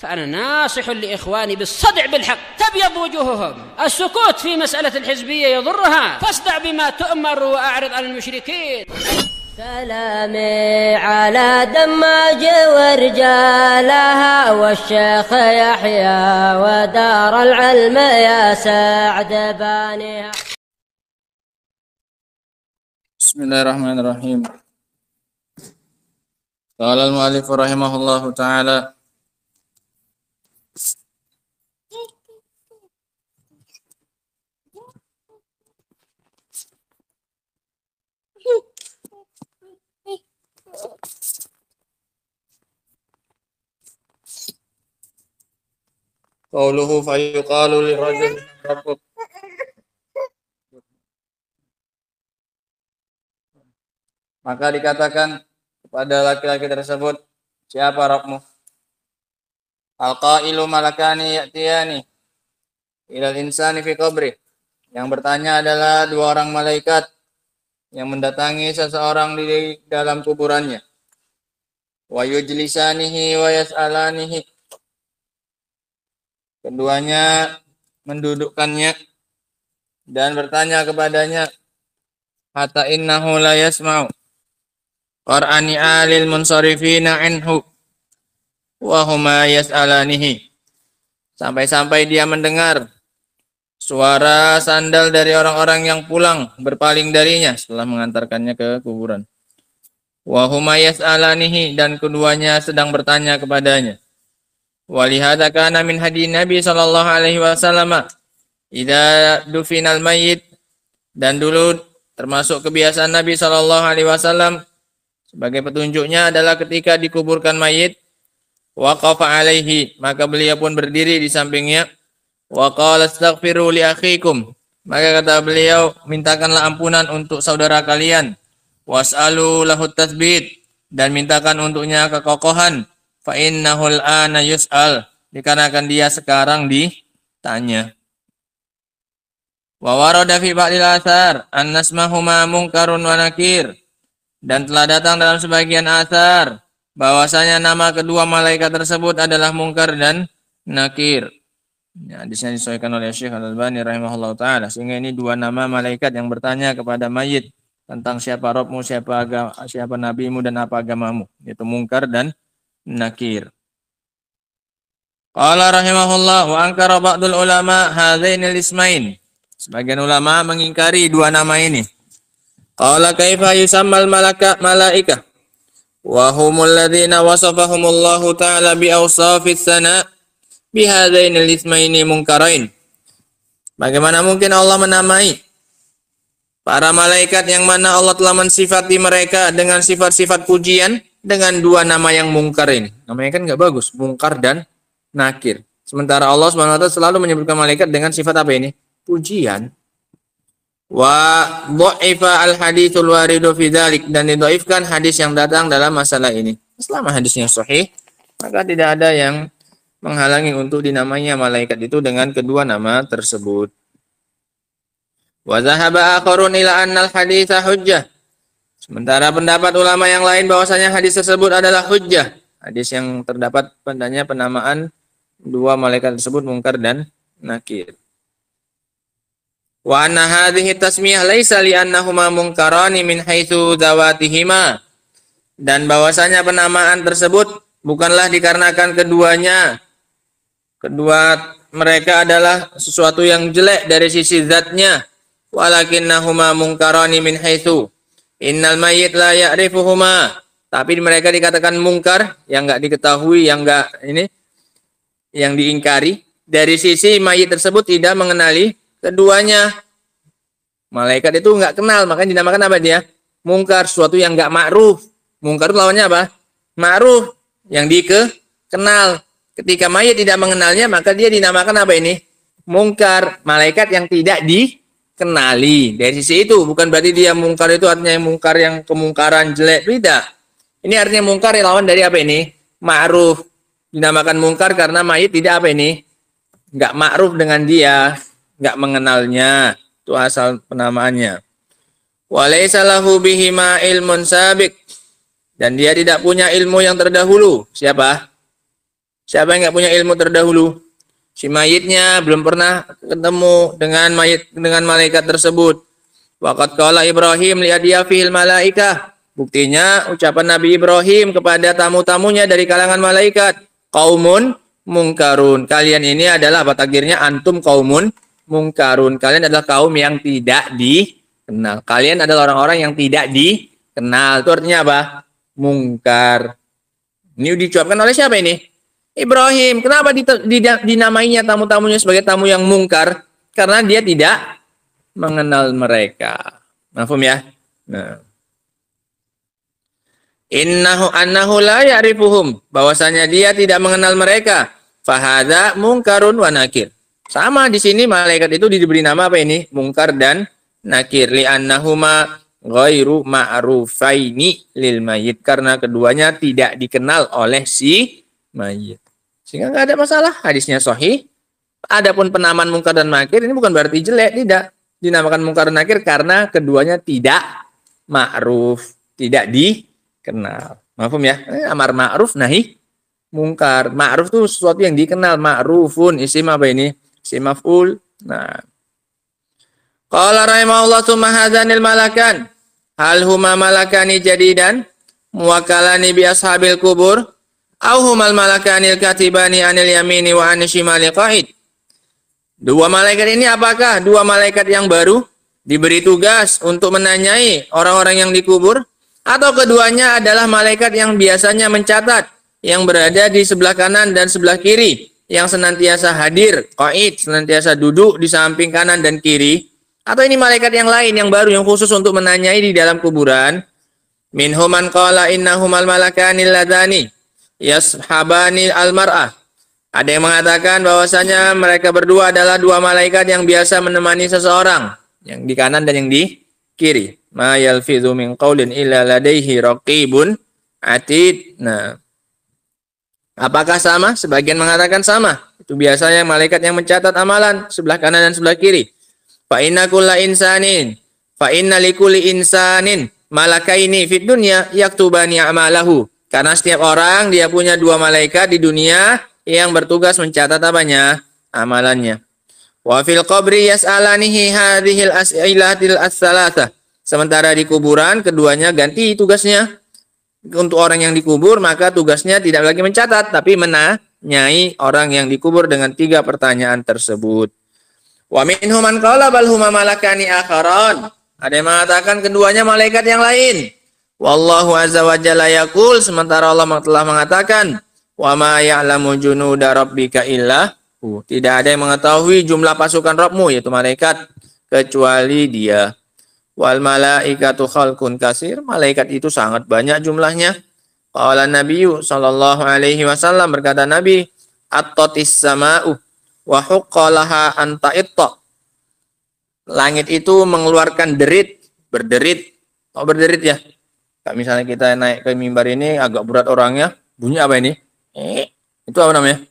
فأنا ناصح لإخواني بالصدع بالحق تبيض وجوههم. السكوت في مسألة الحزبية يضرها، فاصدع بما تؤمر وأعرض عن المشركين. سلامي على دماج ورجالها والشيخ يحيى ودار العلم يا سعد بانيها. بسم الله الرحمن الرحيم. قال المؤلف رحمه الله تعالى: قوله فيقال للرجل ربك. Maka dikatakan kepada laki-laki tersebut, siapa Rabbmu? Al-qailu malakani ya'tiyani ilal insani fi qabri. Yang bertanya adalah dua orang malaikat yang mendatangi seseorang di dalam kuburannya. Wa yujlisanihi wa yas'alanihi. Keduanya mendudukkannya dan bertanya kepadanya, hatta innahu la yasma'u Qur'ani alil munsarifina anhu wa huma yas'alanihi. Sampai-sampai dia mendengar suara sandal dari orang-orang yang pulang berpaling darinya setelah mengantarkannya ke kuburan. Wa huma yas'alanihi, dan keduanya sedang bertanya kepadanya. Walihada kana min hadi Nabi sallallahu alaihi wasallam idza dufinal mayyit, dan dulu termasuk kebiasaan Nabi sallallahu alaihi wasallam sebagai petunjuknya adalah ketika dikuburkan mayit, waqafa alaihi, maka beliau pun berdiri di sampingnya, wa qala astaghfiru li akhikum, maka kata beliau, mintakanlah ampunan untuk saudara kalian, was'alu lahu tatsbit, dan mintakan untuknya kekokohan, fa innahu al-ana yus'al, dikarenakan dia sekarang ditanya. Wa warada fi ba'dil athar an nasmahuma munkarun wa nakir, dan telah datang dalam sebagian athar bahwasanya nama kedua malaikat tersebut adalah Munkar dan Nakir. Ya, hadisnya disahihkan oleh Syekh Al-Albani rahimahullah taala, sehingga ini dua nama malaikat yang bertanya kepada mayit tentang siapa Rabbmu, siapa nabimu, dan apa agamamu, yaitu Munkar dan Nakir. Qala rahimahullah wa ankara ba'dul ulama hadzainil ismain. Sebagian ulama mengingkari dua nama ini. Qala kaifa yusammal malaika wa humul ladzina wasafahumullahu ta'ala bi awsafis sana bi hadzainil ismaini munkarain. Bagaimana mungkin Allah menamai para malaikat yang mana Allah telah mensifati mereka dengan sifat-sifat pujian dengan dua nama yang mungkar ini? Namanya kan enggak bagus, Munkar dan Nakir. Sementara Allah Subhanahu wa taala selalu menyebutkan malaikat dengan sifat apa ini? Pujian. Wa dha'ifa al-haditsul waridu fi dzalik, dan didhaifkan hadis yang datang dalam masalah ini. Selama hadisnya sahih, maka tidak ada yang menghalangi untuk dinamainya malaikat itu dengan kedua nama tersebut. Wa dhahaba akharun ila anna al-haditsa hujjah. Sementara pendapat ulama yang lain bahwasanya hadis tersebut adalah hujjah. Hadis yang terdapat padanya penamaan dua malaikat tersebut Munkar dan Nakir. Wa anna hadhihi tasmiyah laisa li annahuma munkarani min haitsu dzawatihima, dan bahwasanya penamaan tersebut bukanlah dikarenakan kedua mereka adalah sesuatu yang jelek dari sisi zatnya, walakinnahuma munkarani min haitsu innal mayyit la ya'rifuhuma, tapi mereka dikatakan mungkar yang enggak diketahui, yang diingkari dari sisi mayit tersebut tidak mengenali keduanya. Malaikat itu enggak kenal, makanya dinamakan apa dia? Mungkar, sesuatu yang enggak ma'ruf. Mungkar itu lawannya apa? Ma'ruf, yang dikenal. Ketika mayit tidak mengenalnya, maka dia dinamakan apa ini? Mungkar, malaikat yang tidak dikenali. Dari sisi itu, bukan berarti dia mungkar itu artinya mungkar yang kemungkaran jelek, tidak. Ini artinya mungkar yang lawan dari apa ini? Ma'ruf. Dinamakan mungkar karena mayit tidak apa ini? Enggak ma'ruf dengan dia, enggak mengenalnya. Itu asal penamaannya. Walaysa lahu bihima ilmun sabiq, dan dia tidak punya ilmu yang terdahulu. Siapa? Siapa yang nggak punya ilmu terdahulu? Si mayitnya belum pernah ketemu dengan malaikat tersebut. Waqad qala Ibrahim li adyafil malaikah. Buktinya ucapan Nabi Ibrahim kepada tamu-tamunya dari kalangan malaikat, qaumun mungkarun. Kalian ini adalah apa takdirnya? Antum qaumun mungkarun. Kalian adalah kaum yang tidak dikenal. Kalian adalah orang-orang yang tidak dikenal. Itu artinya apa? Mungkar. Ini diucapkan oleh siapa ini? Ibrahim. Kenapa dinamainya tamu-tamunya sebagai tamu yang mungkar? Karena dia tidak mengenal mereka. Mafhum ya? Nah. Annahu la ya'rifuhum. Bahwasanya dia tidak mengenal mereka. Fahadha mungkarun wa nakir. Sama di sini malaikat itu diberi nama apa ini? Mungkar dan nakir. Li'annahuma ghairu ma'rufaini lil mayyit. Karena keduanya tidak dikenal oleh si mayyit. Sehingga nggak ada masalah. Hadisnya sahih. Adapun penamaan mungkar dan nakir ini bukan berarti jelek, tidak. Dinamakan mungkar dan nakir karena keduanya tidak ma'ruf, tidak dikenal. Mafhum ya? Amar ma'ruf nahi mungkar. Ma'ruf itu sesuatu yang dikenal. Ma'rufun isim apa ini? Isim maf'ul. Nah. Qala rahimahullah tsumma hadzanil malakan. Hal huma malakani jadidan muwakkalani bi ashabil kubur au humal malakanil katibani anil yamini wa anil shimali qa'id. Dua malaikat ini apakah dua malaikat yang baru diberi tugas untuk menanyai orang-orang yang dikubur, atau keduanya adalah malaikat yang biasanya mencatat, yang berada di sebelah kanan dan sebelah kiri, yang senantiasa hadir, qaid, senantiasa duduk di samping kanan dan kiri, atau ini malaikat yang lain yang baru yang khusus untuk menanyai di dalam kuburan? Minhum man qala innahumal malakanil ladani yashabani al-mar'ah. Ada yang mengatakan bahwasanya mereka berdua adalah dua malaikat yang biasa menemani seseorang, yang di kanan dan yang di kiri. Ma yalfidhu min qaulin illa ladaihi raqibun atid. Nah, apakah sama? Sebagian mengatakan sama. Itu biasanya malaikat yang mencatat amalan sebelah kanan dan sebelah kiri. Fa inna likulli insanin malakaini fid dunya yaktubani amalahu. Karena setiap orang dia punya dua malaikat di dunia yang bertugas mencatat apanya? Amalannya. Wa fil qabri yas'alanihi hadhil as'ilatil as-salatah. Sementara di kuburan keduanya ganti tugasnya. Untuk orang yang dikubur maka tugasnya tidak lagi mencatat tapi menanyai orang yang dikubur dengan 3 pertanyaan tersebut. Wa minhum man qala bal huma malakani akharan. Ada yang mengatakan keduanya malaikat yang lain. Wallahu azza wa jalla yaqul, sementara Allah telah mengatakan wa ma ya'lamu junuda rabbika illa hu. Tidak ada yang mengetahui jumlah pasukan Rabbmu yaitu malaikat kecuali Dia. Wal malaikatu khalqun katsir. Malaikat itu sangat banyak jumlahnya. Qala Nabiyyu sallallahu alaihi wasallam, berkata Nabi, at-tatis sama'u wa huqqalaha anta itta. Langit itu mengeluarkan berderit. Oh, berderit ya. Kayak misalnya kita naik ke mimbar ini agak berat orangnya, bunyi apa ini? Itu apa namanya?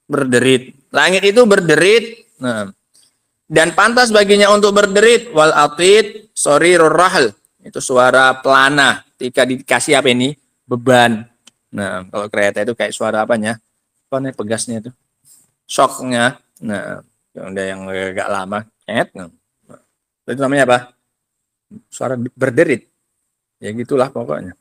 Berderit. Langit itu berderit. Nah, dan pantas baginya untuk berderit. Wal atid sorirur rahl. Itu suara pelana ketika dikasih apa ini? Beban. Nah, kalau kereta itu kayak suara apanya? Apa nih pegasnya itu? Shocknya. Nah, yang agak lama. Nah. Itu namanya apa? Suara berderit. Ya gitulah pokoknya.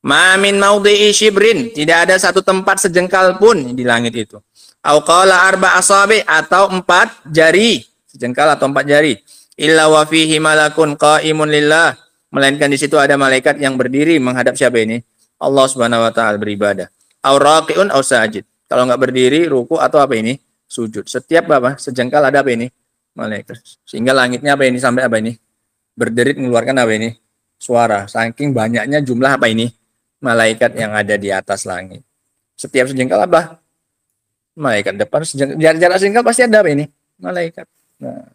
Ma min maudhi'i shibrin, tidak ada satu tempat sejengkal pun di langit itu. Au qala arba asabi, atau 4 jari, sejengkal atau 4 jari. Illa wa fihi malakun qa'imun lillah, melainkan di situ ada malaikat yang berdiri menghadap siapa ini? Allah Subhanahu wa taala, beribadah. Au raqiun au sajid. Kalau enggak berdiri, ruku atau apa ini? Sujud. Setiap apa? Sejengkal ada apa ini? Malaikat. Sehingga langitnya apa ini sampai apa ini? Berderit mengeluarkan apa ini? Suara. Saking banyaknya jumlah apa ini? Malaikat yang ada di atas langit. Setiap sejengkal apa? Malaikat. Depan jarak sejengkal pasti ada apa ini? Malaikat. Nah.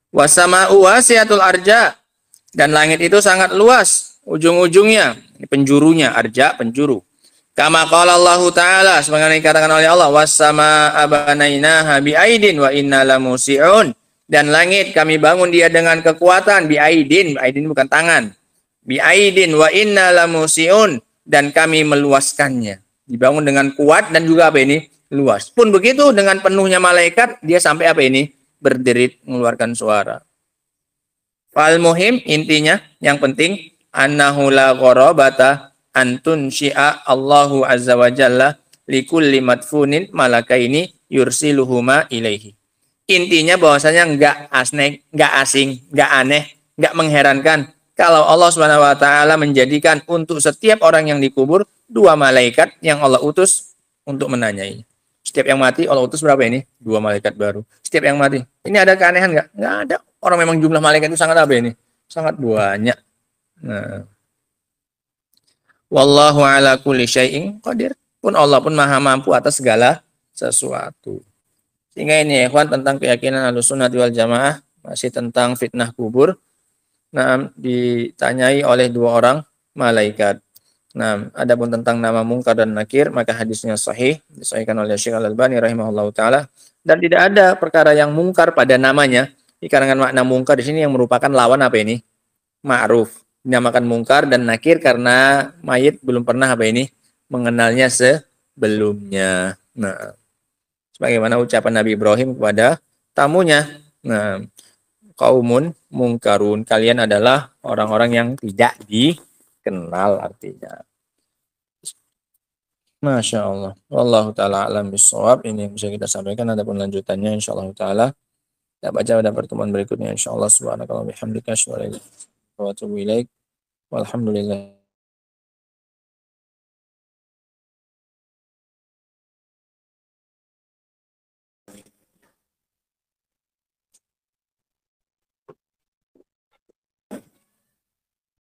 Wasama'u wasi'atul arja, dan langit itu sangat luas ujung-ujungnya, penjurunya, arja penjuru. Kama qala Allah taala, sebagaimana dikatakan oleh Allah, was-samaa'a banainaha bi'aidin wa inna lamusi'un. Dan langit kami bangun dia dengan kekuatan, bi'aidin bukan tangan. Bi'aidin wa inna lamusi'un, dan kami meluaskannya. Dibangun dengan kuat dan juga apa ini? Luas. Pun begitu dengan penuhnya malaikat, dia sampai apa ini? Berderit, mengeluarkan suara. Fal muhim, intinya yang penting annahu la gharabata antun syi'a Allahu azza wa jalla likulli madfunin malakaini yursiluhuma ilaihi. Intinya bahwasanya enggak asing, enggak aneh, enggak mengherankan kalau Allah Subhanahu wa taala menjadikan untuk setiap orang yang dikubur dua malaikat yang Allah utus untuk menanyai. Setiap yang mati Allah utus berapa ini? Dua malaikat baru. Setiap yang mati. Ini ada keanehan enggak? Enggak ada. Orang memang jumlah malaikat itu sangat apa ini? Sangat banyak. Nah. Wallahu ala kulli syai'in qadir. Pun Allah pun maha mampu atas segala sesuatu. Sehingga ini ikhwan tentang keyakinan Ahlussunnah wal Jamaah masih tentang fitnah kubur. Nah, ditanyai oleh dua orang malaikat. Nah, adapun tentang nama mungkar dan nakir, maka hadisnya sahih, disahihkan oleh Syekh Al-Albani rahimahullahu taala, dan tidak ada perkara yang mungkar pada namanya. Dikarenakan makna mungkar di sini yang merupakan lawan apa ini? Ma'ruf. Dinamakan mungkar dan nakir karena mayit belum pernah apa ini? Mengenalnya sebelumnya. Nah, sebagaimana ucapan Nabi Ibrahim kepada tamunya. Nah, qaumun mungkarun, kalian adalah orang-orang yang tidak dikenal artinya. Masya Allah. Wallahu ta'ala alam bisawab. Ini yang bisa kita sampaikan. Adapun lanjutannya insyaallah ta'ala kita baca pada pertemuan berikutnya insyaallah. Subhanakallahumma wa bihamdika asyhadu an la ilaha illa anta astaghfiruka wa atubu ilaik. Walhamdulillah.